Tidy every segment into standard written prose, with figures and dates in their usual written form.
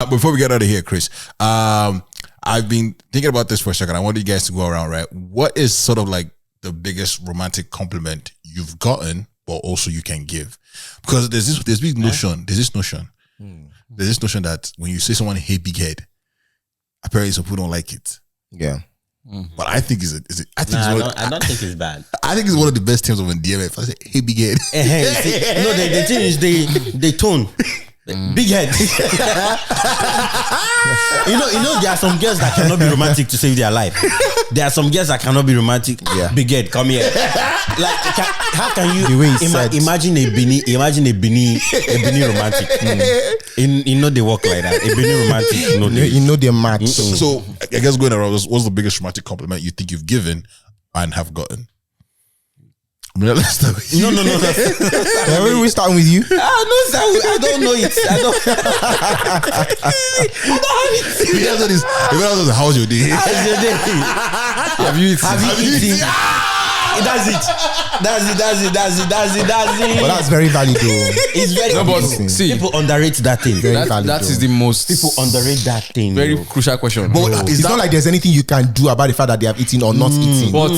Before we get out of here, Chris, I've been thinking about this for a second. I want you guys to go around, right? What is sort of like the biggest romantic compliment you've gotten, but also you can give? Because there's this notion that when you say someone, hey, big head, apparently some people don't like it. Yeah. But I think I don't think it's bad. I think it's one of the best terms of endearment. If I say, hey, big head. No, the thing is they tone. Big head. you know, there are some girls that cannot be romantic to save their life. There are some girls that cannot be romantic. Yeah. Big head, come here. Like, how can you imagine a Bini romantic? You know they work like that. A Bini romantic, you know they're match. So I guess going around, what's the biggest romantic compliment you think you've given and have gotten? Let's start with you. No. We're starting with you. I don't know it. I don't have it. How's your day? Have you eaten? That's it. But that's very valid though. It's very but see, people underrate that thing. That is the most people underrate that thing. Very crucial question. But it's not like there's anything you can do about the fact that they have eaten or not eaten. But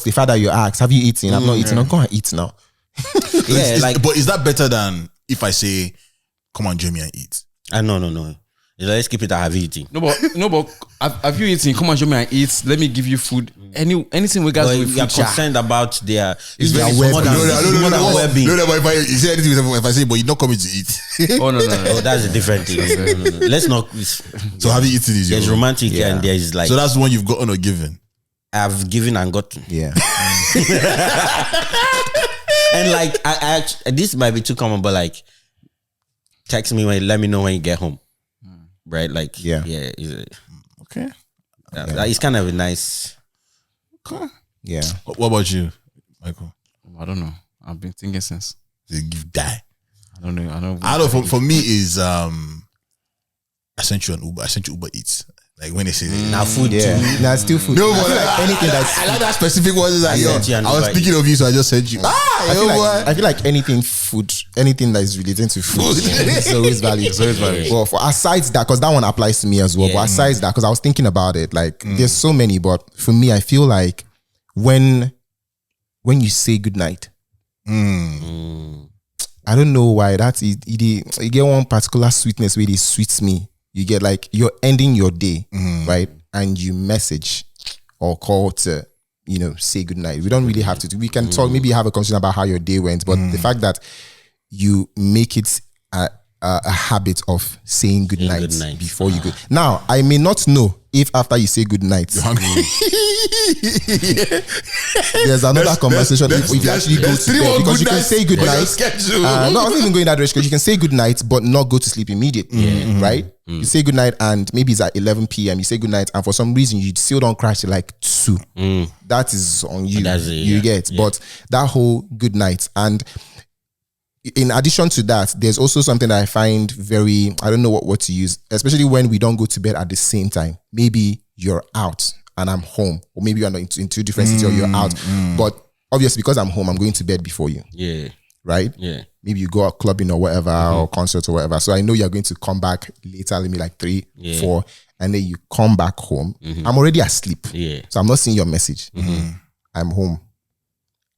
the fact that you ask, have you eaten? I've not eaten. I'm going to eat now. But is that better than if I say, come on, Jamie, and eat? No. Let's keep it at have you eaten. No, but have you eaten? Come on, Jamie, and eat. Let me give you food. Anything we got to you are concerned about their well-being. No, but if you say anything, if I say, but you're not coming to eat. Oh no, that's a different thing. No. Let's not. So have you eaten? There's romantic and there is like. So that's the one you've gotten or given. I've given and gotten. Yeah. And like I this might be too common, but like text me let me know when you get home. Right? Like okay. It's kind of a nice. Okay. Yeah. What about you, Michael? I don't know. I've been thinking since. You die. I don't know. I don't know. For me is I sent you an Uber. I sent you Uber Eats. Like when they say now food too. Now still food. No, but like anything that's I like that specific one is like I was thinking of you, so I just sent you. I feel like anything food, anything that is related to food is always valid. Well, for aside that, because that one applies to me as well. But aside that, because I was thinking about it, like there's so many, but for me, I feel like when you say goodnight, I don't know why that's it. You get one particular sweetness where it sweets me. You get like you're ending your day, right? And you message or call to, say goodnight. We don't really have to. We can talk, maybe have a conversation about how your day went, but the fact that you make it a habit of saying goodnight before you go. Now, I may not know if after you say goodnight, you're hungry. There's another conversation if you actually go to bed, because you can say goodnight. Not even going that direction, because you can say goodnight but not go to sleep immediately, right? You say goodnight and maybe it's at 11 p.m. You say goodnight and for some reason you still don't crash till like 2. That is on you. You get. But that whole goodnight, and in addition to that, there's also something that I find very, I don't know what to use, especially when we don't go to bed at the same time. Maybe you're out and I'm home, or maybe you're in two different cities or you're out. But obviously, because I'm home, I'm going to bed before you. Yeah. Right? Yeah. Maybe you go out clubbing or whatever, or concerts or whatever. So I know you're going to come back later, maybe like 3, 4, and then you come back home. I'm already asleep. Yeah. So I'm not seeing your message. I'm home.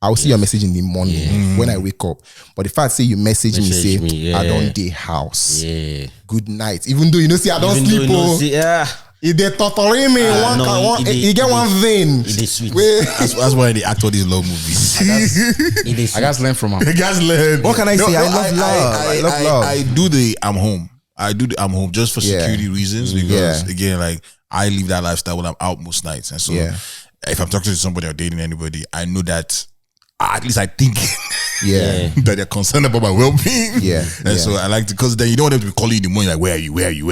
I'll see your message in the morning when I wake up. But the fact say you message me, say, I don't day house. Yeah. Good night. Even though I don't sleep. If they torturing me, you get one vein. It is sweet. That's why they act all these love movies. I guys learn from him. What can I say? I love love. I love love. I do the I'm home. I do the I'm home just for security reasons, because again, like I live that lifestyle when I'm out most nights. And so if I'm talking to somebody or dating anybody, I know that at least I think that they're concerned about my well-being. And so I like to, because then you don't want them to be calling you in the morning like, where are you?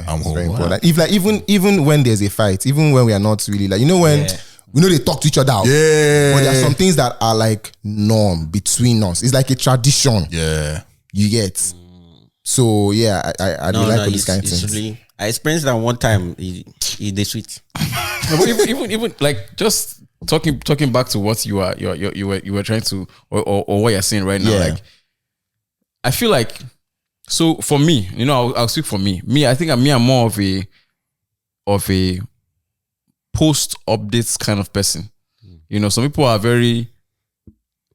I'm home. Very important. If like even when there's a fight, even when we are not really like, when we know they talk to each other out. But there are some things that are like norm between us. It's like a tradition. You get. So I like all these kind of things. Really, I experienced that one time. They sweet. But even like just talking back to what you were trying to or what you're saying right now, like I feel like So for me, I'll speak for me. I think I'm more of a post updates kind of person. Some people are very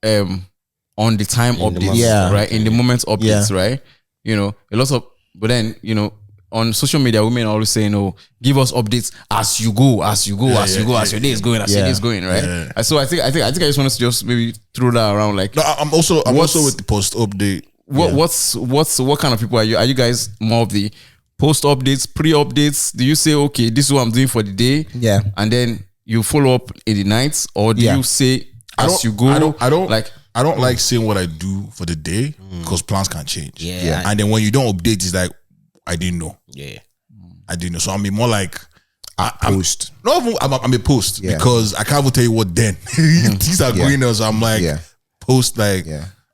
on the time updates, right? In the moment updates, right? A lot of, but then on social media, women are always saying, give us updates as you go, as your day is going, your day is going, right? Yeah. So I think I just wanted to just maybe throw that around. Like, no, I'm also with the post update. What kind of people are you? Are you guys more of the post updates, pre-updates? Do you say, okay, this is what I'm doing for the day, and then you follow up in the night, or do you say as you go? I don't like saying what I do for the day because plans can change. Yeah. And then when you don't update, it's like, I didn't know. Yeah. I didn't know. So I'm more like I'm a post because I can't even tell you what then. Things are going on. So I'm like post like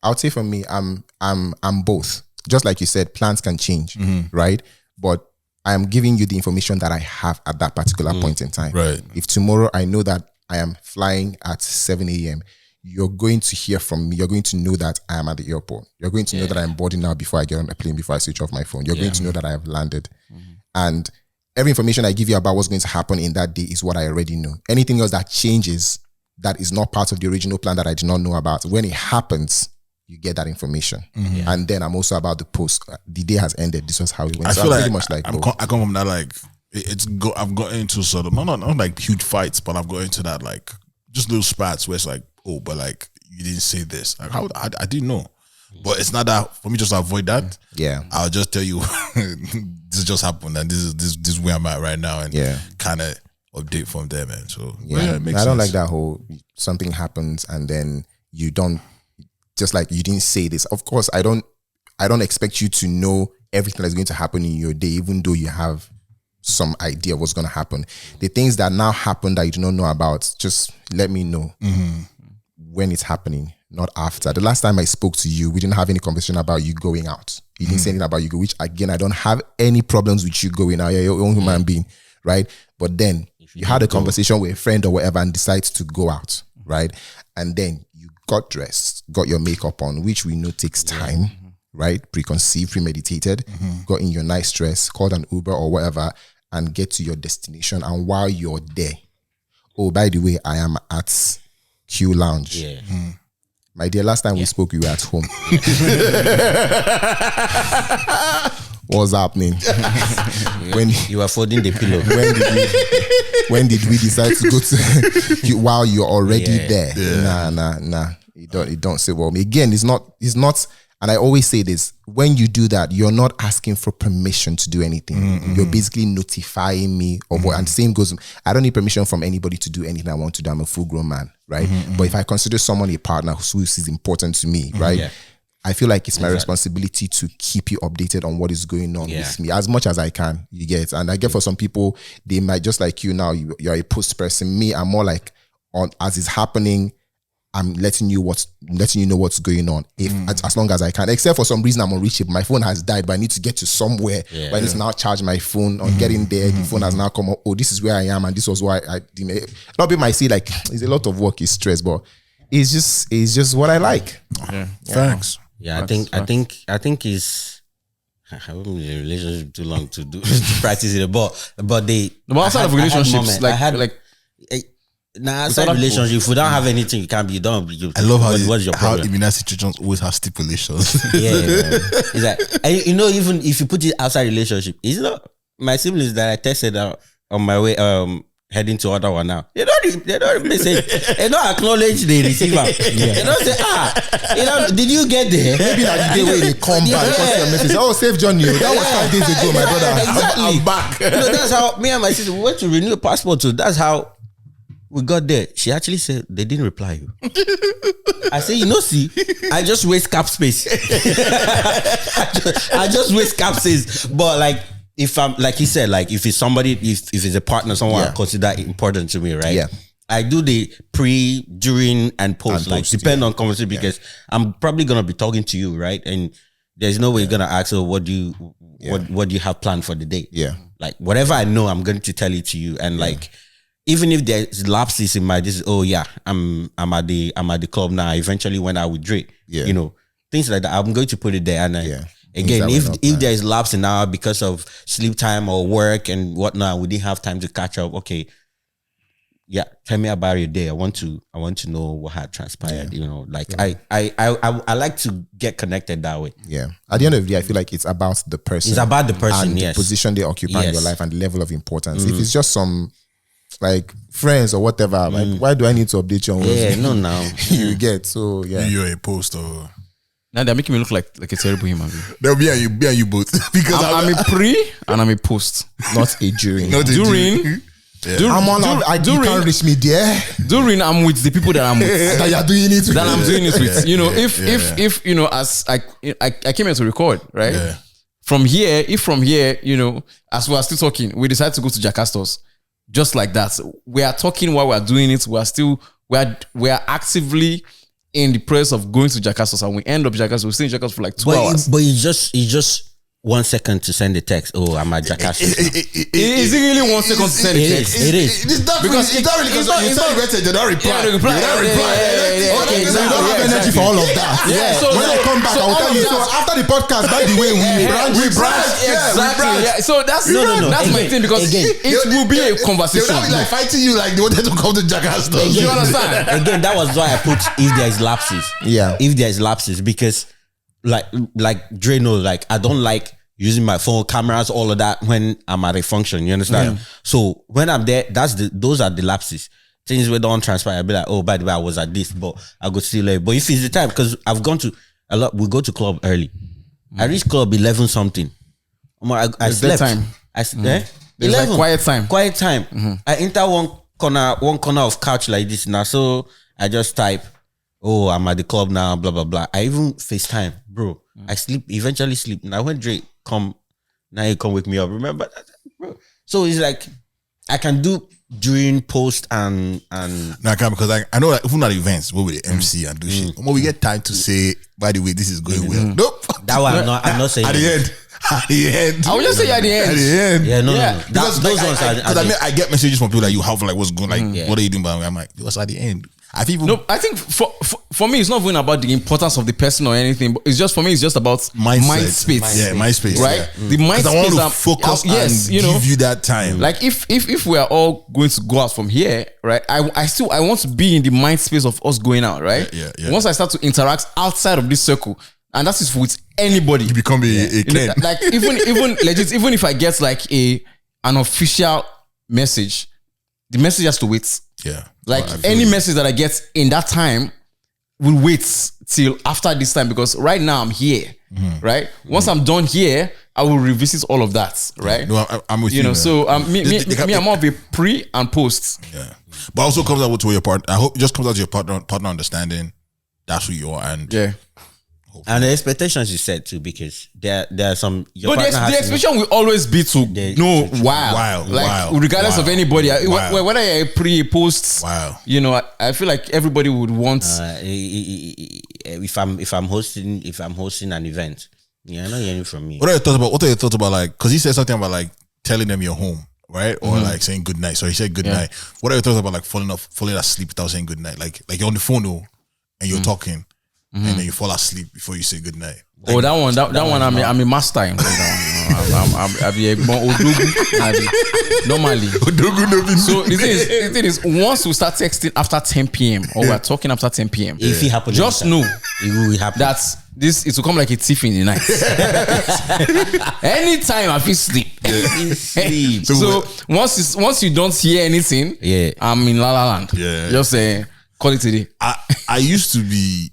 I would say for me, I'm both. Just like you said, plans can change, right? But I am giving you the information that I have at that particular point in time. Right. If tomorrow I know that I am flying at 7 a.m., you're going to hear from me. You're going to know that I am at the airport. You're going to know that I'm boarding now before I get on the plane, before I switch off my phone. You're going to know that I have landed. And every information I give you about what's going to happen in that day is what I already know. Anything else that changes that is not part of the original plan that I did not know about, when it happens, you get that information. And then I'm also about the post. The day has ended. This was how it went. I feel pretty much like I come from that like I've got into sort of not like huge fights, but I've got into that like just little spats where it's like, oh, but like you didn't say this. Like how I didn't know. But it's not that for me just to avoid that. Yeah. I'll just tell you this just happened and this is where I'm at right now and kind of update from there, man. So it makes sense. I don't like that whole something happens and then you don't just like you didn't say this. Of course, I don't expect you to know everything that's going to happen in your day, even though you have some idea of what's going to happen. The things that now happen that you do not know about, just let me know when it's happening, not after. The last time I spoke to you, we didn't have any conversation about you going out. You didn't say anything about you go, which again, I don't have any problems with you going out. You're your own human being, right? But then you had a conversation with a friend or whatever and decides to go out, right? And then you got dressed, got your makeup on, which we know takes time, right? Preconceived, premeditated, got in your nice dress, called an Uber or whatever, and get to your destination. And while you're there, oh, by the way, I am at Q Lounge. Yeah. My dear, last time we spoke, you were at home. What's happening? When you were folding the pillow. When did we decide to go to while you're already there? Yeah. Nah. It don't say well. Again, it's not. And I always say this: when you do that, you're not asking for permission to do anything. You're basically notifying me of what. And the same goes. I don't need permission from anybody to do anything I want to do. I'm a full-grown man, right? But if I consider someone a partner who is important to me, right? Yeah. I feel like it's my responsibility to keep you updated on what is going on with me as much as I can. You get, and I get for some people, they might just like you now. You're a post person. Me, I'm more like on as it's happening. I'm letting you know what's going on. As long as I can, except for some reason I'm unreachable. My phone has died, but I need to get to somewhere. But I need to now charge my phone. On getting there, the phone has now come up. Oh, this is where I am, and this was why I didn't. Not be might see like it's a lot of work, it's stress, but it's just what I like. Thanks. Yeah, I think it's. I haven't been in a relationship too long to practice it, but outside of relationships, outside relationship, if we don't have anything, you can't be done. I love how immunity situations always have stipulations. It's like, and even if you put it outside relationship, it's not my siblings that I texted out on my way heading to other one now. They don't message. They don't acknowledge the receiver. They don't say, did you get there? Maybe like the day when they come back, your message. Oh, save Johnny. That was 5 days ago, my brother. Exactly. I'm back. That's how me and my sister we went to renew a passport too. That's how we got there. She actually said they didn't reply you. I say, see, I just waste cap space. I just waste cap space. But like, if I'm like he said, like if it's somebody, if it's a partner, someone I consider important to me, right? Yeah. I do the pre, during, and post. Depend on conversation because I'm probably gonna be talking to you, right? And there's no way you're gonna ask, what do you have planned for the day? Yeah. Like whatever I know, I'm going to tell it to you. And like, even if there's lapses in my I'm at the club now. Eventually when I would drink, things like that, I'm going to put it there. And Again, if there is lapse in hour because of sleep time or work and whatnot, we didn't have time to catch up. Okay, yeah, tell me about your day. I want to know what had transpired. You know, like I like to get connected that way. Yeah. At the end of the day, I feel like it's about the person. It's about the person, and the position they occupy in your life and the level of importance. If it's just some like friends or whatever, like why do I need to update you on you get? So yeah. You're a post or now they're making me look like a terrible human being. They'll be and you both. Because I'm a pre and I'm a post. Not a during. Not a during. Yeah. I'm on. You can't reach me there. During, I'm with the people that I'm with. That you're doing it with. That I'm doing it with. You know, if you know, as I came here to record, right? Yeah. From here, you know, as we are still talking, we decided to go to Jakarta's. Just like that. We are talking while we're doing it. We are actively in the process of going to Jakarta's, and we end up Jakarta's. We're staying in Jakarta's for like 2 hours. But it's just 1 second to send the text. Oh, I'm at Jakarta. Is it really 1 second to send the text? It is. It's not because it's not really because you send a message, they don't reply. Yeah, Okay, so you don't have energy for all of that. Yeah. So when I come back, I'll tell you. So after the podcast, by the way, we branch. Exactly. Yeah. So that's my thing, because it will be a conversation. They'll not be like fighting you like they wanted to come to Jakarta. You understand? Again, that was why I put if there is lapses. Yeah. If there is lapses, because like Dre knows, like I don't like using my phone, cameras, all of that when I'm at a function. You understand? Yeah. So when I'm there, those are the lapses. Things we don't transpire. I'll be like, oh, by the way, I was at this, but I go see later. But if it's the time, because I've gone to a lot, we go to club early. I reach club 11 something. I slept. Time. There's 11. Like quiet time. I enter one corner of couch like this now. So I just type, oh, I'm at the club now, blah, blah, blah. I even FaceTime, bro. I eventually sleep. Now when Drake now he come wake me up. Remember that, bro? So it's like, I can do during, post, and I can't, because I know that even at events, where we MC and do shit, we get time to say, by the way, this is going well. Nope. That one, I'm not saying at the end. I will just say at the end. At the end. Yeah, no. Because those ones are. Because I get messages from people like, you have like what's going, like what are you doing? But I'm like, what's at the end? I think for me, it's not even about the importance of the person or anything, but it's just, for me, it's just about mind space. Yeah, mind space. Right? Yeah. The mind space. I want to focus and give you that time. Like if we are all going to go out from here, right? I want to be in the mind space of us going out, right? Yeah. Once I start to interact outside of this circle, and that is with anybody, you become a Ken. Like even legit, even if I get like an official message, the message has to wait. Yeah. Like any message that I get in that time will wait till after this time, because right now I'm here, right? Once I'm done here, I will revisit all of that, right? No, I'm with you. You know, so me, I'm more of a pre and post. Yeah, but also comes out to your partner. I hope it just comes out to your partner understanding that's who you are, and and the expectations you set too, because there are some. But the expectation will always be to know regardless of anybody, whether you're a pre, post. Wow. You know, I feel like everybody would want. If I'm hosting an event, I know hearing from me. What are your thoughts about like? Because he said something about like telling them you're home, right? Or like saying good night. So he said good night. What are your thoughts about like falling asleep without saying good night? Like you're on the phone though, and you're talking. And then you fall asleep before you say goodnight. Like, that one. I'm a master in. I be a Odogu. Normally. So the thing is, once we start texting after 10 p.m. or we're talking after 10 p.m. If it happens, just know it will happen. That it will come like a thief in the night. Anytime I feel sleep. So once you don't hear anything, I'm in La La Land. Yeah. Just call it today. I used to be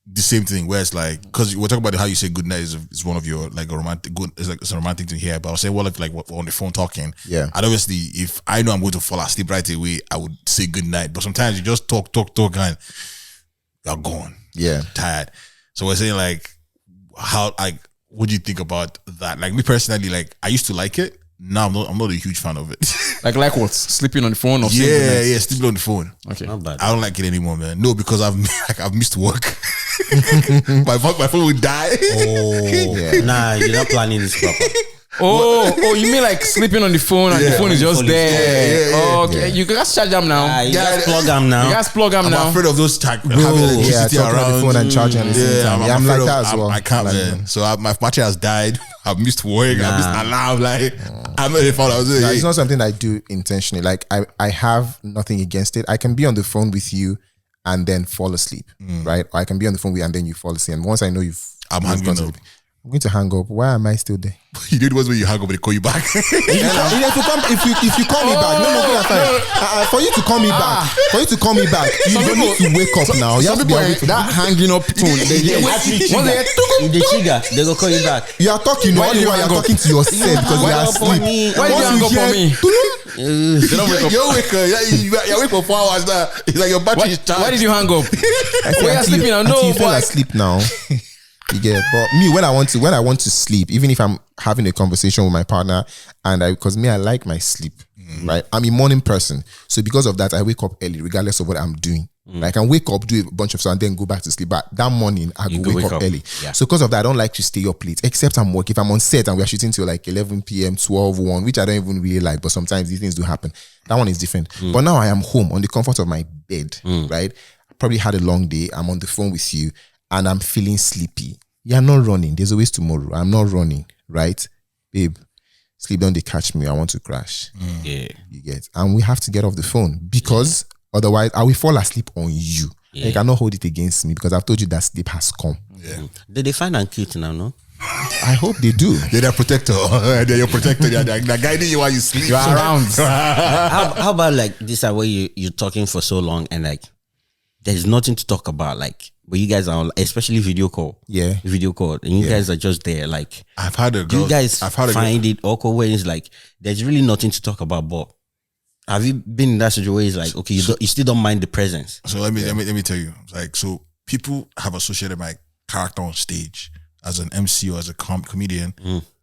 the same thing, where it's like, because we're talking about how you say goodnight is one of your like a romantic it's a romantic thing here, but I'll say, well, if like we're on the phone talking, and obviously if I know I'm going to fall asleep right away, I would say goodnight. But sometimes you just talk and you're gone, tired. So we're saying like, how, like, what do you think about that? Like me personally, like I used to like it. Now I'm not a huge fan of it. Like what? Sleeping on the phone or sleeping on the phone. Okay, not bad. I don't like it anymore, man. No, because I've missed work. my phone would die. Nah, you're not planning this proper. Oh, you mean like sleeping on the phone and the phone is just there? Okay, you guys charge them now. You guys plug them now. I'm afraid of those having electricity talking on the phone and charging at the same time. I'm like that as well. I can't, man. So my battery has died. I've missed work. I've missed alarm. Like I'm not found out. It's not something I do intentionally. Like I have nothing against it. I can be on the phone with you and then fall asleep, right? Or I can be on the phone with you and then you fall asleep. And once I know I'm hanging up. I'm going to hang up. Why am I still there? You did was when you hang up, they call you back. If you call me back, no, for you to call me back, you don't need to wake up now. You have to be awake. That hanging up tone. They trigger. They go call you back. You are talking. Why you are talking to yourself because you are asleep? Why did you hang up for me? They don't wake up. You're awake for 4 hours now. It's like your battery is charged. Why did you hang up? Why are you sleeping now? No, you fell asleep now. You get, but me when I want to sleep, even if I'm having a conversation with my partner, and because I like my sleep, right? I'm a morning person, so because of that, I wake up early, regardless of what I'm doing. I can wake up, do a bunch of stuff, and then go back to sleep. But that morning, I go wake up early. Yeah. So because of that, I don't like to stay up late, except I'm working. If I'm on set and we're shooting till like 11 p.m., 12, 1, which I don't even really like, but sometimes these things do happen. That one is different. But now I am home on the comfort of my bed, right? I probably had a long day. I'm on the phone with you, and I'm feeling sleepy. You're not running. There's always tomorrow. I'm not running, right? Babe, sleep don't they catch me. I want to crash. Yeah. You get. And we have to get off the phone because otherwise I will fall asleep on you. Yeah. You cannot hold it against me because I've told you that sleep has come. Yeah. Did they find them cute now, no? I hope they do. They're their protector. They're your protector. They're guiding you while you sleep. You're around. How about like this are where you're talking for so long and like there's nothing to talk about, like, but you guys are, especially video call. Yeah. Video call. And you guys are just there. Like, I've had a girl. You guys find it awkward when it's like, there's really nothing to talk about, but have you been in that situation where it's like, okay, you still don't mind the presence? So let me tell you. Like, so people have associated my character on stage as an MC or as a comedian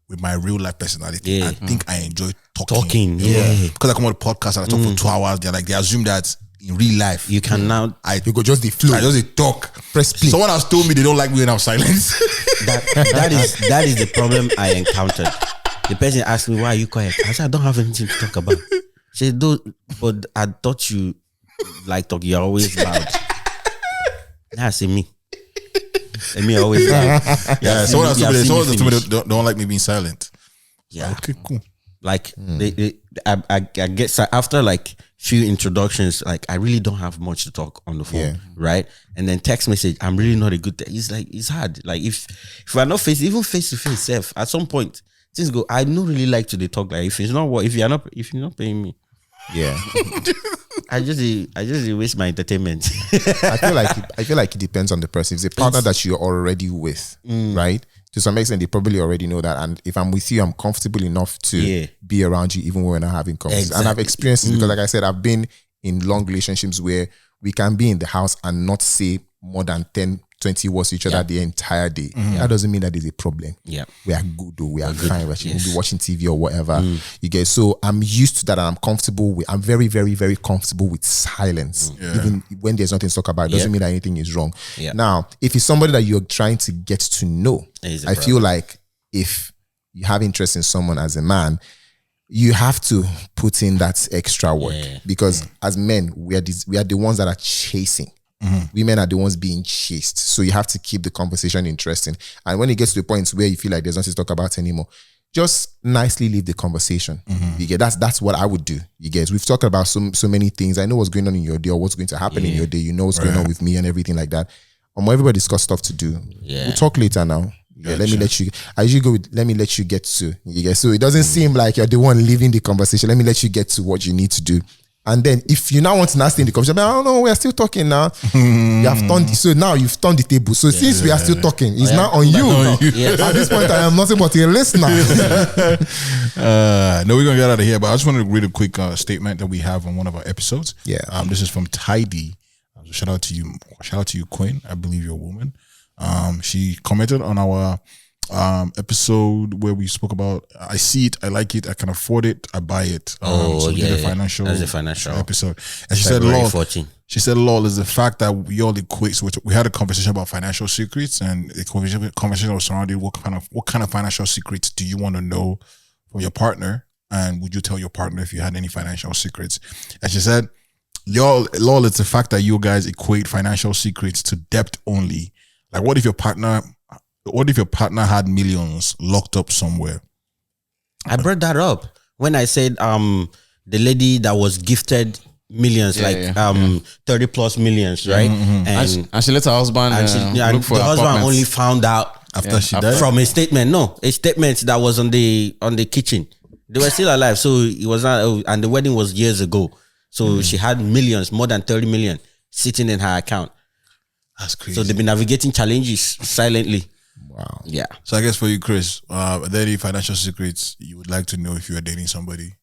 with my real life personality. Yeah. I think I enjoy talking. Because I come on the podcast and I talk for 2 hours, they assume that in real life you can now you go just the flow. I just talk. Press play. Someone has told me they don't like me when I'm silent. that is the problem I encountered. The person asked me, why are you quiet? I said, I don't have anything to talk about. She said, but I thought you like talking. You're always loud. That's me. And me always loud. Yeah, someone has told me they don't like me being silent. Yeah. Okay, cool. Like I guess after like few introductions, like I really don't have much to talk on the phone, right? And then text message, I'm really not a good. It's like it's hard. Like if we're not face to face, self at some point things go. I don't really like to talk. Like if you're not paying me, I just waste my entertainment. I feel like it depends on the person. If it's a partner that you're already with, right? To some extent, they probably already know that. And if I'm with you, I'm comfortable enough to be around you, even when we're not having conversations. Exactly. And I've experienced it because, like I said, I've been in long relationships where we can be in the house and not say more than 10, 20 words to each other the entire day. That doesn't mean that there's a problem. Yeah, we are good though. We are fine. We'll be watching TV or whatever. You get. So I'm used to that, and I'm comfortable with. I'm very, very, very comfortable with silence, even when there's nothing to talk about. It doesn't mean that anything is wrong. Now, if it's somebody that you're trying to get to know, I feel like if you have interest in someone as a man, you have to put in that extra work because as men, we are the ones that are chasing. Women are the ones being chased. So you have to keep the conversation interesting. And when it gets to the point where you feel like there's nothing to talk about anymore, just nicely leave the conversation. You get that's what I would do. You get, we've talked about so many things. I know what's going on in your day or what's going to happen in your day. You know what's going on with me and everything like that. Everybody's got stuff to do. We'll talk later now. Let me let you. I usually go with let me let you get to. You get, so it doesn't seem like you're the one leaving the conversation. Let me let you get to what you need to do. And then if you now want to stay in the conversation, I don't know, we are still talking now. You have turned you've turned the table. So since we are still talking, it's now on you. At this point, I am nothing but a listener. No, we're gonna get out of here, but I just wanted to read a quick statement that we have on one of our episodes. This is from Tidy. Shout out to you, Quinn. I believe you're a woman. She commented on our episode where we spoke about I see it, I like it, I can afford it, I buy it. So we did a financial episode, and she said, "Lol is the fact that we all equate." So we had a conversation about financial secrets, and the conversation was surrounded what kind of financial secrets do you want to know from your partner? And would you tell your partner if you had any financial secrets? And she said, lol, it's the fact that you guys equate financial secrets to debt only. Like, what if your partner had millions locked up somewhere? I brought that up when I said the lady that was gifted millions, 30 plus millions, right? Mm-hmm. And she let her husband look for the husband only found out after she died from a statement. No, a statement that was on the kitchen. They were still alive, so it was not. And the wedding was years ago, so she had millions, more than 30 million, sitting in her account. That's crazy. So they've been navigating challenges silently. Wow. Yeah. So I guess for you, Chris, are there any financial secrets you would like to know if you are dating somebody?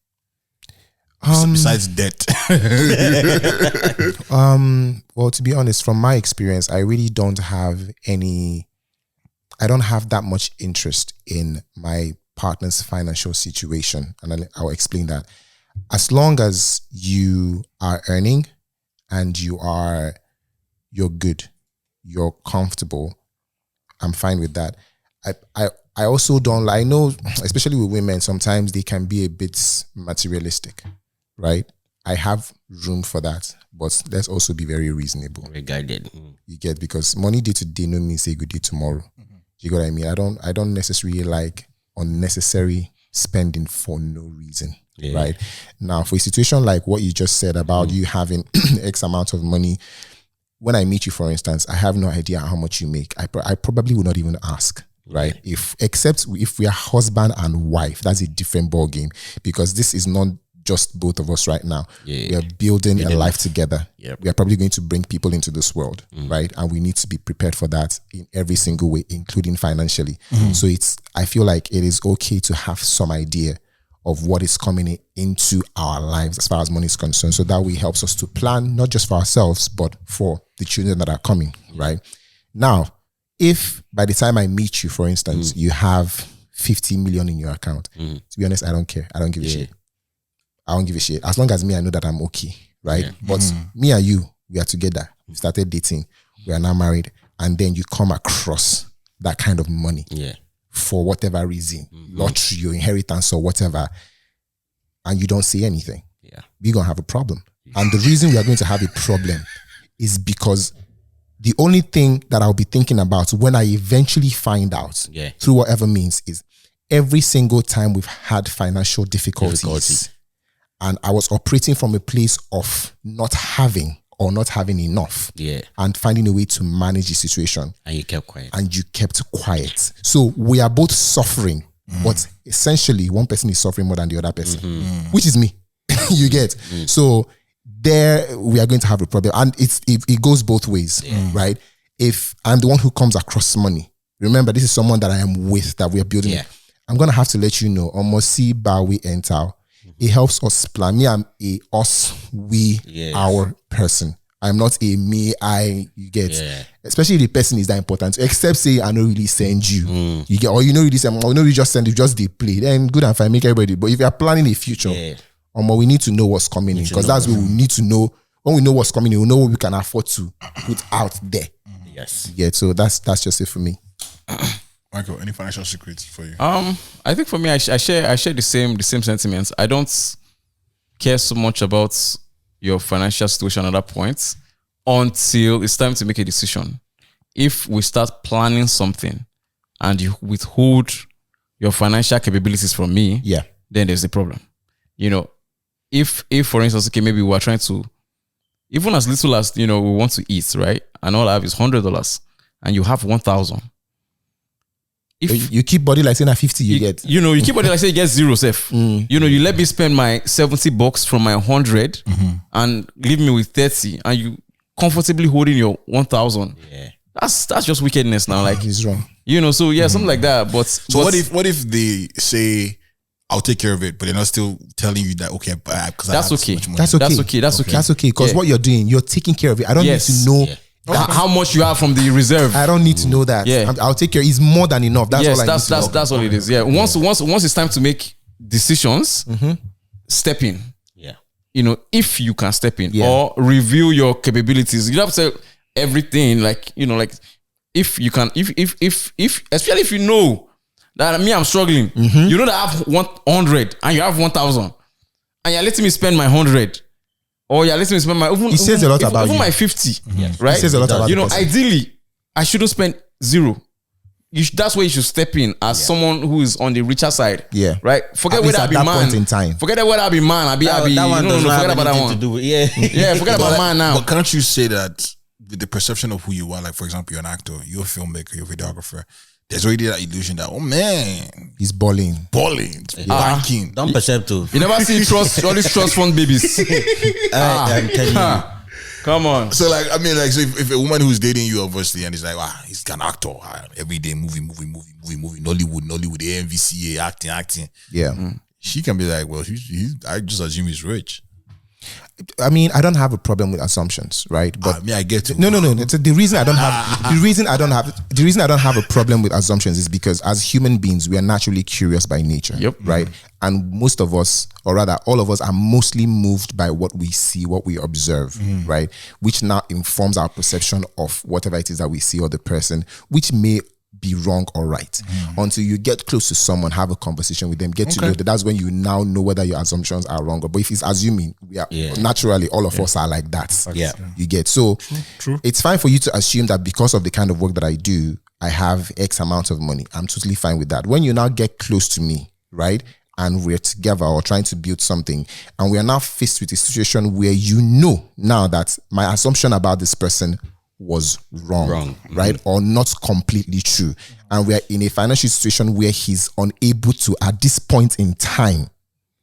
Besides debt. Well, to be honest, from my experience, I really don't have that much interest in my partner's financial situation. And I'll explain that. As long as you are earning and you're good, you're comfortable, I'm fine with that. I also don't like, I know, especially with women, sometimes they can be a bit materialistic, right? I have room for that, but let's also be very reasonable. Very guided. You get, because money day today no means say good day tomorrow. You get what I mean? I don't necessarily like unnecessary spending for no reason, right? Now, for a situation like what you just said about you having X amount of money, when I meet you, for instance, I have no idea how much you make. I probably would not even ask, right? Except if we are husband and wife, that's a different ball game, because this is not just both of us right now. We are building a life together. We are probably going to bring people into this world, right? And we need to be prepared for that in every single way, including financially. So I feel like it is okay to have some idea of what is coming into our lives as far as money is concerned. So that way helps us to plan, not just for ourselves, but for the children that are coming, right? Now, if by the time I meet you, for instance, you have 50 million in your account, to be honest, I don't care. I don't give a shit. I don't give a shit. As long as me, I know that I'm okay, right? But me and you, we are together. We started dating. We are now married. And then you come across that kind of money. For whatever reason, lottery, your inheritance or whatever, and you don't say anything, we're going to have a problem. And the reason we are going to have a problem is because the only thing that I'll be thinking about when I eventually find out through whatever means is every single time we've had financial difficulties and I was operating from a place of not having or not having enough and finding a way to manage the situation. And you kept quiet. So we are both suffering, but essentially one person is suffering more than the other person, which is me. You get? So there we are going to have a problem. And it goes both ways, right? If I'm the one who comes across money, remember this is someone that I am with, that we are building. I'm going to have to let you know, almost see we enter. It helps us plan. Me, I'm a us, we, our person. I'm not a me, I, you get. Especially if the person is that important. Except say, I don't really send you. You get, or you know really send, or you know you just send, you just they play. Then good and fine, make everybody. But if you're planning a future, we need to know what's coming in. Because that's what we need to know. When we know what's coming in, we know what we can afford to put out there. Yeah, so that's just it for me. Michael, any financial secrets for you? I think for me, I share the same sentiments. I don't care so much about your financial situation at that point until it's time to make a decision. If we start planning something and you withhold your financial capabilities from me, then there's a problem. You know, if for instance, okay, maybe we are trying to, even as little as, we want to eat, right? And all I have is $100 and you have 1,000. If you keep body like saying at 50 you get. You keep body like say you get zero safe. You let me spend my $70 from my 100 and leave me with 30 and you comfortably holding your 1,000. That's just wickedness now. Like he's wrong. So something like that. But what if they say I'll take care of it, but they're not still telling you that because that's okay. That's okay. Because what you're doing, you're taking care of it. I don't need to know. How much you have from the reserve? I don't need to know that. I'll take care. It's more than enough. That's all I need to know. That's all it is. Once it's time to make decisions, step in. If you can step in or review your capabilities. You don't have to say everything. Like if you can, if especially if you know that me, I'm struggling. You know that I have 100 and you have 1,000, and you're letting me spend my 100, or you're letting me spend my it says a lot about you. My 50, right? It says a lot about you know. Ideally, I shouldn't spend 0. That's where you should step in as someone who is on the richer side. Yeah. Right? Forget whether I be man. Point in time. Forget whether I be man. I be that one doesn't have forget about that one. to do with, yeah. Forget about man now. But can't you say that with the perception of who you are, like for example, you're an actor, you're a filmmaker, you're a videographer, there's already that illusion that, oh man, he's balling, banking. Don't perceive to. You never see all these trust fund babies. I'm telling you. Come on. So like, I mean, like, so if a woman who's dating you, obviously, and is like, he's an actor, every day movie, Nollywood, AMVCA, acting. Yeah. She can be like, well, I just assume he's rich. I mean, I don't have a problem with assumptions, right? But I get it. No. The reason I don't have a problem with assumptions is because as human beings, we are naturally curious by nature. Yep. Right. And most of us, or rather all of us, are mostly moved by what we see, what we observe, right? Which now informs our perception of whatever it is that we see or the person, which may be wrong or right. Until you get close to someone, have a conversation with them, get to know that. That's when you now know whether your assumptions are wrong. But if it's assuming, we are naturally, all of us are like that. Yeah. You get. So it's fine for you to assume that because of the kind of work that I do, I have X amount of money. I'm totally fine with that. When you now get close to me, right, and we're together or trying to build something, and we are now faced with a situation where you know now that my assumption about this person was wrong. Right? Or not completely true. And we're in a financial situation where he's unable to, at this point in time,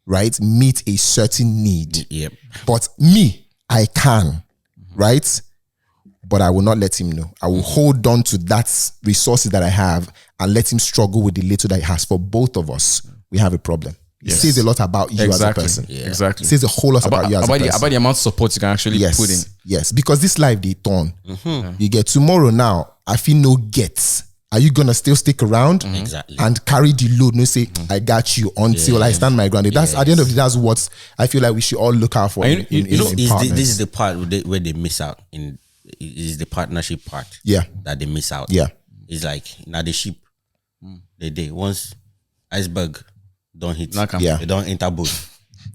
right, meet a certain need. Yep. But me, I can, right? But I will not let him know. I will hold on to that resources that I have and let him struggle with the little that he has. For both of us, we have a problem. It says a lot about you as a person. Exactly. It says a whole lot about you as a person. About the amount of support you can actually put in. Yes, because this life they turn. You get tomorrow now, I feel no gets. Are you gonna still stick around and carry the load? No, say I got you until I stand my ground. That's at the end of the day, that's what I feel like we should all look out for. This is the part where they miss out. Is the partnership part. Yeah, that they miss out. Yeah, it's like now the ship. They once iceberg don't hit. They don't enter boat.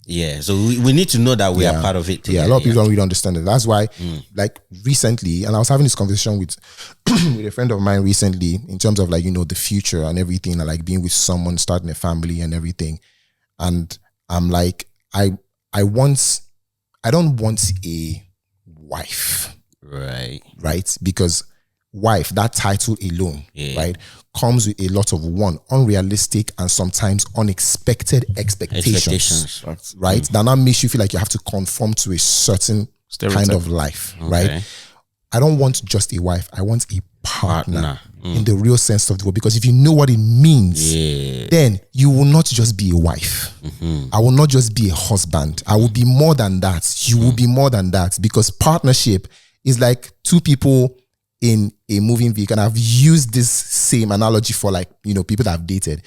Yeah, so we need to know that we are part of it. Yeah, a lot of people don't really understand it. That's why, like recently, and I was having this conversation with with a friend of mine recently in terms of like, you know, the future and everything, and like being with someone, starting a family and everything. And I'm like, I don't want a wife. Right? Because wife, that title alone, right, comes with a lot of unrealistic and sometimes unexpected expectations. Right? That now makes you feel like you have to conform to a certain kind of life, right? I don't want just a wife. I want a partner in the real sense of the word. Because if you know what it means, then you will not just be a wife. I will not just be a husband. I will be more than that. You will be more than that. Because partnership is like two people in a moving vehicle. And I've used this same analogy for, like, you know, people that I've dated.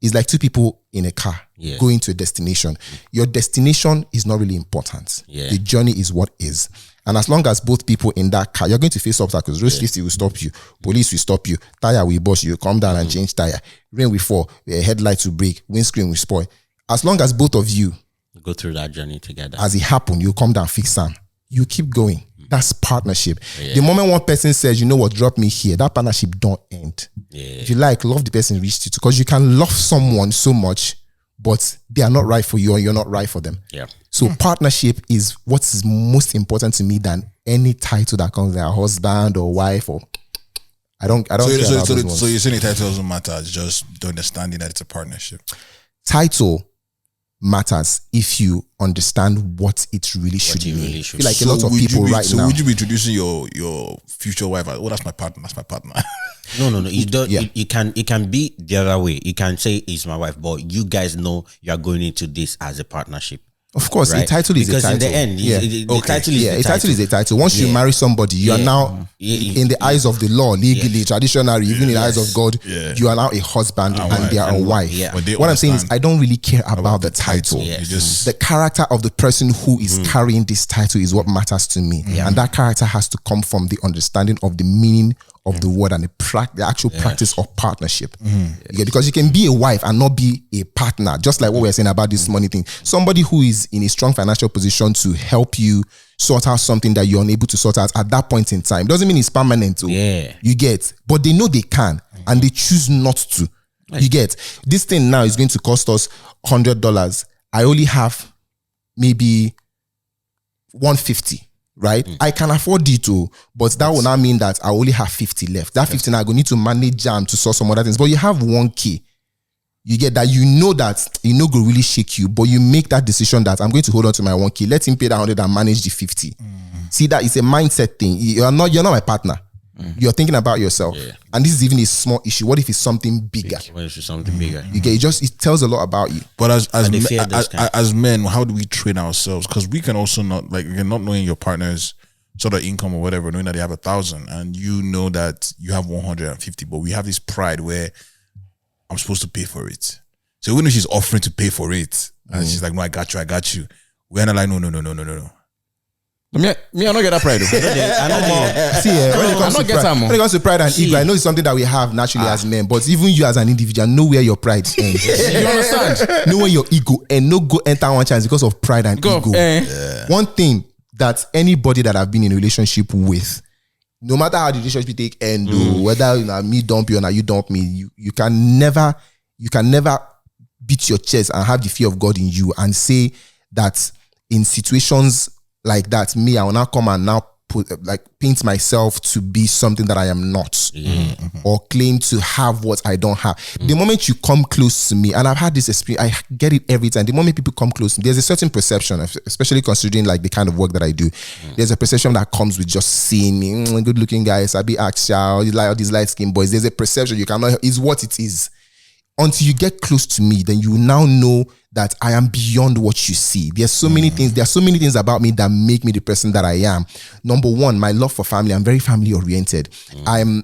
It's like two people in a car going to a destination. Your destination is not really important. The journey is what is. And as long as both people in that car, you're going to face obstacles. Road safety will stop you. Police will stop you. Tire will bust you. Come down and change tire. Rain will fall. Headlights will break. Windscreen will spoil. As long as both of you go through that journey together, as it happened, you come down, fix them. You keep going. That's partnership. The moment one person says, you know what, drop me here, that partnership don't end. If you like, love the person reached you to, because you can love someone so much, but they are not right for you or you're not right for them. So partnership is what is most important to me than any title that comes there, husband or wife or I don't care. So you're saying the title doesn't matter, it's just the understanding that it's a partnership. Title matters if you understand what it really should mean. I feel like a lot of people now. So would you be introducing your future wife? Oh, that's my partner. That's my partner. No. You don't. It can be the other way. You can say it's my wife, but you guys know you are going into this as a partnership. Of course, a title is a title. Because in the end, the title is a title is a title. Once you marry somebody, you are now, in the eyes of the law, legally, traditionally, even in the eyes of God, you are now a husband and they are a wife. What I'm saying is, I don't really care about the title. The character of the person who is carrying this title is what matters to me. And that character has to come from the understanding of the meaning of the word and the actual practice of partnership. Because you can be a wife and not be a partner, just like what we're saying about this money thing. Somebody who is in a strong financial position to help you sort out something that you're unable to sort out at that point in time. Doesn't mean it's permanent. You get, but they know they can and they choose not to. You get, this thing now is going to cost us $100. I only have maybe 150. Right? I can afford it too, but that will not mean that I only have 50 left. That 50 now I go need to manage jam to sort some other things. But you have 1K. You get that, you know that you know go really shake you, but you make that decision that I'm going to hold on to my 1K. Let him pay that 100 and manage the 50. See, that is a mindset thing. You're not my partner. You're thinking about yourself. And this is even a small issue. What if it's something bigger? What if it's something bigger? You get, it tells a lot about you. But as men, how do we train ourselves? Because we can also not, like, you're not knowing your partner's sort of income or whatever, knowing that they have 1,000 and you know that you have 150, but we have this pride where I'm supposed to pay for it. So even if she's offering to pay for it and she's like, no, I got you. We're not like, no. Me, I don't get that pride. When it comes to pride and ego, I know it's something that we have naturally as men, but even you as an individual, know where your pride ends. You understand? Know where your ego and no go enter one chance because of pride and ego. One thing that anybody that I've been in a relationship with, no matter how the relationship take end, whether me dump you or you dump me, you can never beat your chest and have the fear of God in you and say that in situations like that, me, I will now come and now paint myself to be something that I am not, or claim to have what I don't have. The moment you come close to me, and I've had this experience, I get it every time. The moment people come close, there's a certain perception, especially considering like the kind of work that I do. There's a perception that comes with just seeing me, good looking guys, I be action, these light skinned boys. There's a perception you cannot, is what it is. Until you get close to me, then you now know that I am beyond what you see. There's so many things. There are so many things about me that make me the person that I am. Number one, my love for family. I'm very family oriented. I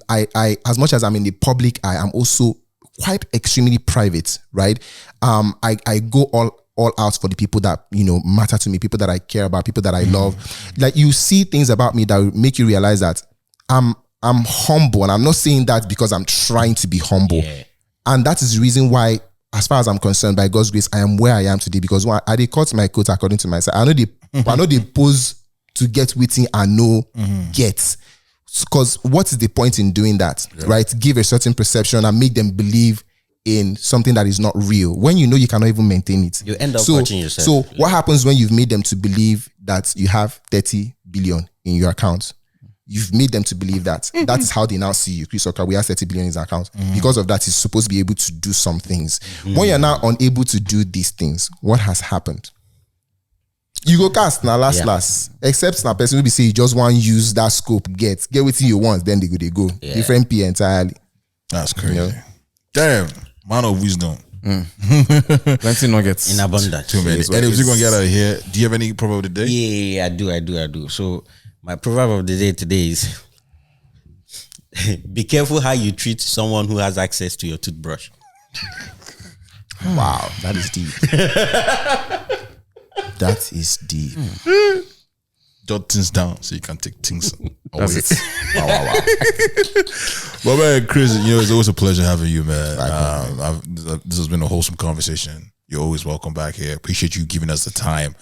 as much as I'm in the public, I am also quite extremely private, right? I go all out for the people that, matter to me, people that I care about, people that I love. Like, you see things about me that will make you realize that I'm humble, and I'm not saying that because I'm trying to be humble. And that is the reason why, as far as I'm concerned, by God's grace, I am where I am today. Because I did cut my coat according to myself. I know they pose to get witty and no get. Because what is the point in doing that, right? Give a certain perception and make them believe in something that is not real when you know you cannot even maintain it. You end up watching yourself. So what happens when you've made them to believe that you have 30 billion in your account? You've made them to believe that. That is how they now see you. Chris Okagbue has 30 billion in his account. Because of that, he's supposed to be able to do some things. When you're now unable to do these things, what has happened? You go cast now last. Except now person will be say you just want to use that scope, get what you want, then they go. Different P entirely. That's crazy. Damn, man of wisdom. Plenty nuggets. In abundance. Too many. And if you're gonna get out of here, do you have any proverb of the day? Yeah, I do. So my proverb of the day today is be careful how you treat someone who has access to your toothbrush. Wow, that is deep. That is deep. Jot things down so you can take things away. Wow. Well, man, Chris, it's always a pleasure having you, man. This has been a wholesome conversation. You're always welcome back here. Appreciate you giving us the time,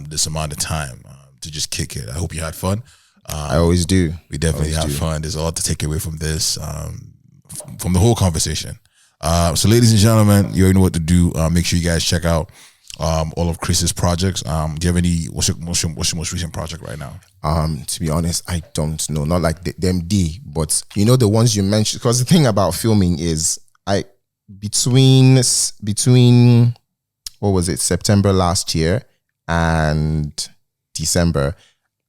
this amount of time to just kick it. I hope you had fun. I always do. We definitely had fun. There's a lot to take away from this, from the whole conversation. So, ladies and gentlemen, you already know what to do. Make sure you guys check out all of Chris's projects. Do you have any? What's your most recent project right now? To be honest, I don't know. Not like them but the ones you mentioned. Because the thing about filming is, between what was it, September last year and December,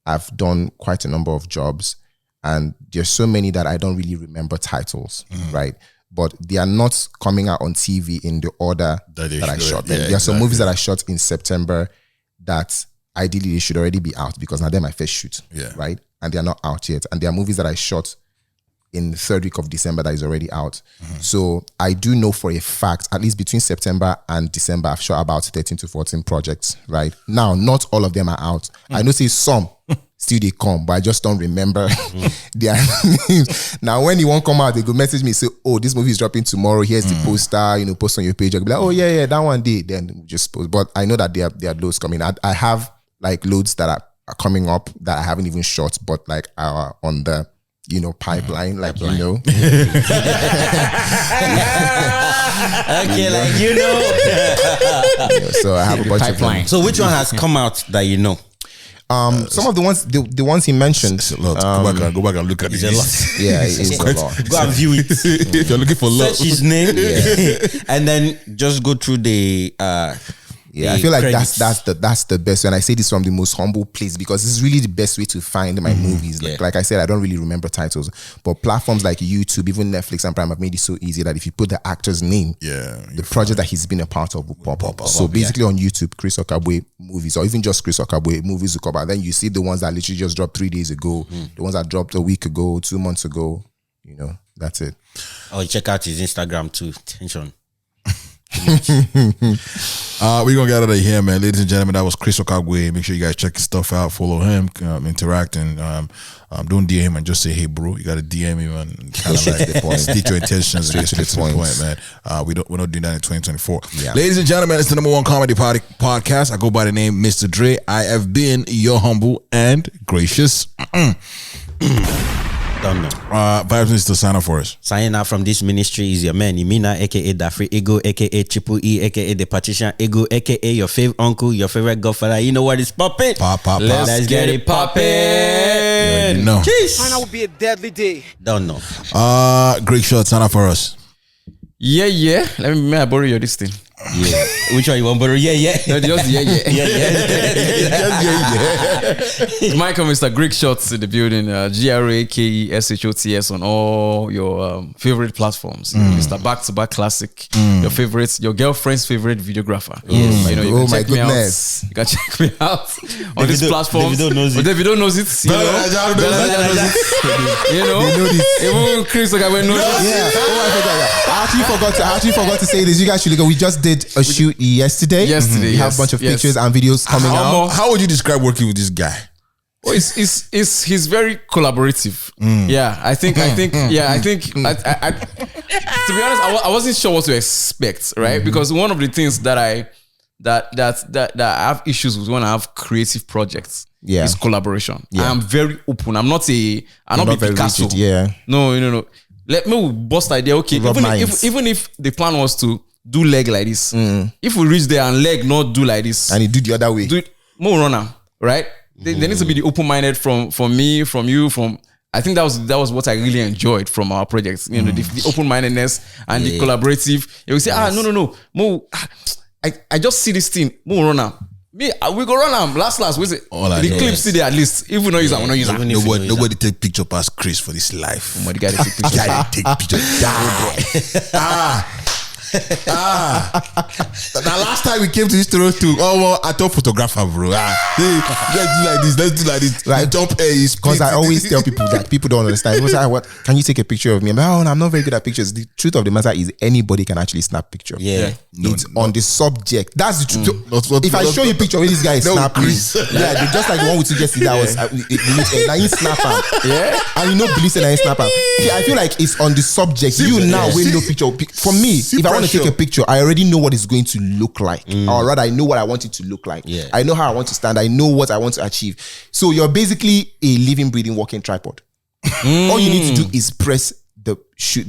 I've done quite a number of jobs, and there's so many that I don't really remember titles, right? But they are not coming out on TV in the order that I shot them. There are some movies that I shot in September that ideally they should already be out because now they're my first shoot, right? And they are not out yet. And there are movies that I shot in the third week of December that is already out. So I do know for a fact, at least between September and December, I've shot about 13 to 14 projects, right? Now, not all of them are out. I know say some still they come, but I just don't remember their names. Now, when you won't come out, they go message me, say, oh, this movie is dropping tomorrow. Here's the poster, post on your page. I'll be like, oh, yeah, that one did. Then we just post. But I know that there are loads coming. I have like loads that are coming up that I haven't even shot, but like are on the pipeline, like Okay, so I have a bunch of them. So which one has come out that you know? Some of the ones, the ones he mentioned. It's a lot. Go back and look at it. It's a lot. Yeah, it's a lot. Go and view it. If you're looking for love, Search his name, and then just go through the. Yeah, I feel like that's the best. And I say this from the most humble place because this is really the best way to find my movies. Like I said, I don't really remember titles, but platforms like YouTube, even Netflix and Prime have made it so easy that if you put the actor's name, the project that he's been a part of will pop up. So basically on YouTube, Chris Okagbue movies, or even just Chris Okagbue movies will come out. Then you see the ones that literally just dropped 3 days ago, the ones that dropped a week ago, 2 months ago. That's it. Oh, check out his Instagram too. Tension. We're gonna get out of here, man. Ladies and gentlemen, that was Chris Okagbue. Make sure you guys check his stuff out, follow him, interact, and don't DM him and just say, hey bro. You gotta DM him and kind of like state your intentions and get to the point, man. We're not doing that in 2024. Ladies and gentlemen, it's the #1 comedy podcast. I go by the name Mr. Dre. I have been your humble and gracious. Don't know. Vibes needs to sign up for us. Signing out from this ministry is your man Imina, aka Dafri Ego, aka Triple E, aka the Patrician Ego, aka your favorite uncle, your favorite godfather. You know what is popping? Let's get it popping. Jeez. China will be a deadly day. Don't know. Great shot. Sign up for us. Yeah. May I borrow your this thing? Yeah. Which one you want, bro? Yeah. No, just Michael, Mr. Greek Shots in the building. GRAKESHOTS on all your favorite platforms. Mr. Back-to-back classic. Your girlfriend's favorite videographer. Yes. You can check me out. You can check me out on this platform. Davido knows it. You know, even Chris Okagbue knows it. Yeah. I actually forgot to say this. You guys should go. We just did a shoot yesterday. We have a bunch of pictures and videos coming out. How would you describe working with this guy? Oh, he's very collaborative. Yeah, I think. To be honest, I wasn't sure what to expect, right? Because one of the things that I have issues with when I have creative projects is collaboration. I am very open. I'm not be Picasso. No. Let me bust idea. Okay, even if the plan was to do leg like this, if we reach there and leg not do like this, and you do the other way, do it more runner, right? There needs to be the open-minded from me, from you, from. I think that was what I really enjoyed from our projects. The open-mindedness and the collaborative. You will say, no, Mo, I just see this thing, Mo runner. Me, we go run them last. We say the clip still there at least. If we not use them, we not use them. Nobody take picture past Chris for this life. Nobody got to take picture. Take picture. The last time we came to this studio too, I thought photographer, bro. Let's do like this. Right. Jump because I always tell people that people don't understand. People say, what? Can you take a picture of me? I'm not very good at pictures. The truth of the matter is anybody can actually snap picture. It's on the subject. That's the truth. If I show you a picture where this guy is snapping, just like the one we took yesterday, that was snap him. And believe that I snap him. I feel like it's on the subject. When no picture. For me, if I want to take a picture, I already know what it's going to look like. Or rather, I know what I want it to look like. I know how I want to stand. I know what I want to achieve. So you're basically a living, breathing, walking tripod. All you need to do is press the shoot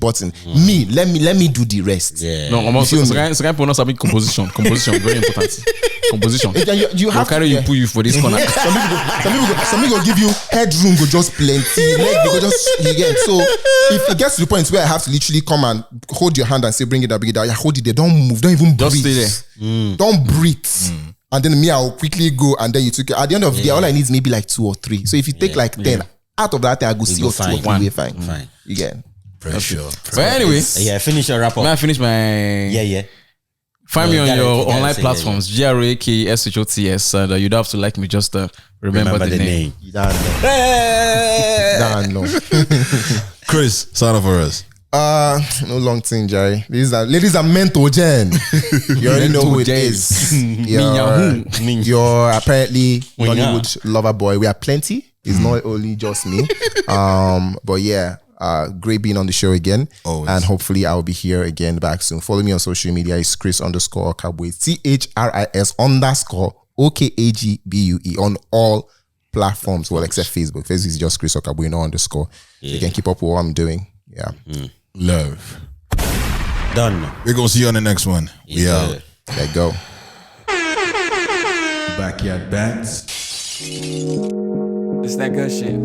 button. Let me do the rest. No, composition very important. Composition. You have carry you put you for this corner. Some people go give you headroom, go just plenty. Leg go just So if it gets to the point where I have to literally come and hold your hand and say bring it down, I hold it there. Don't move. Don't even breathe. Just stay there. Don't breathe. And then I'll quickly go and then you took it. At the end of the day, all I need is maybe like 2 or 3. So if you take like 10. Out of that, I go see your 2 or 3 fine. You get pressure. But anyway, finish your wrap up. May I finish my Find me on your online platforms, GRAKESHOTS, and you don't have to like me, just remember the name. You don't know. Chris, sign up for us. No long thing, Jerry. Ladies are mental, Jen. You already know who it is. You're apparently Nollywood lover boy. We are plenty. It's not only just me. But yeah, great being on the show again. Always. And hopefully I'll be here again back soon. Follow me on social media. It's Chris_Okagbue. CHRIS_OKAGBUE on all platforms. Well, except Facebook. Facebook is just Chris Okagbue, no underscore. You can keep up with what I'm doing. Yeah. Love. Done. We're going to see you on the next one. We out. Let go. Backyard Bats. It's that good shit.